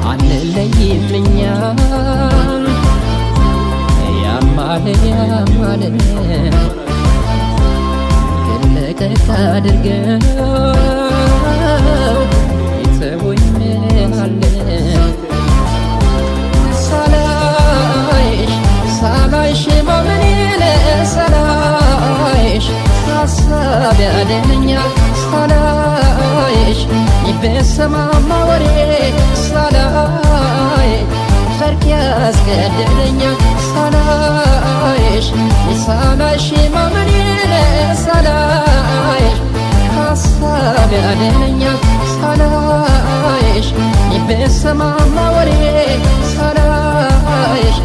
አንለይምኛ ያማለ ከለቀቅ አድርገው ይተውኛል ሳላይሽ ማመኔን ሳላይሽ ሀሳብ ያደነኛል ሳላይሽ ይበሰማማ ወሬ ሳላይ ፈርቅ ያስገደደኛል ሳላይሽ ማመኔን ሳላይሽ ሀሳብ ያደነኛል ሳላይሽ ይበሰማማ ወሬ ሳላይሽ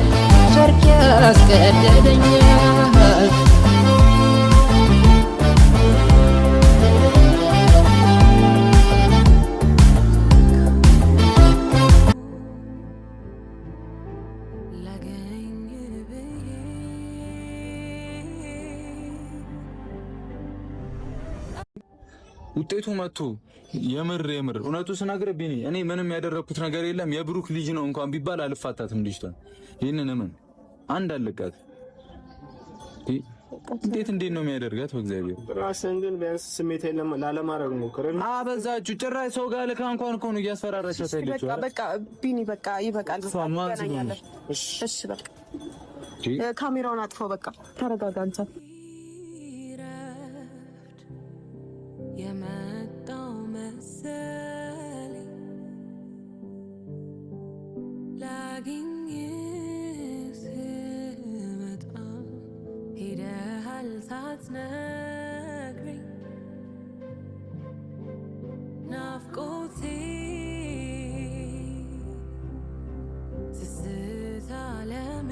ፈርቅ ያስገደደኛል ውጤቱ መጥቶ የምር እውነቱ ስነግርህ እኔ ምንም ያደረኩት ነገር የለም። የብሩክ ልጅ ነው እንኳን ቢባል አልፋታትም ልጅቷን። ይሄንን ምን አንድ አለቃት እንዴት ነው የሚያደርጋት? በእግዚአብሔር ራስን ግን ቢያንስ ስሜት የለም ላለማድረግ ሞክረን አበዛችሁ። ጭራሽ ሰው ጋር ልካ እንኳን እኮ ነው እያስፈራራቻት ያለችው። በቃ ቢኒ በቃ ይበቃል። እሺ በቃ ካሜራውን አጥፋው። በቃ ተረጋጋ አንተ። የመጣው መሰለኝ ላግኝህ ስመጣ ሄደሃል ሳትነግረኝ ናፍቆቴ ትዝታ አለሜ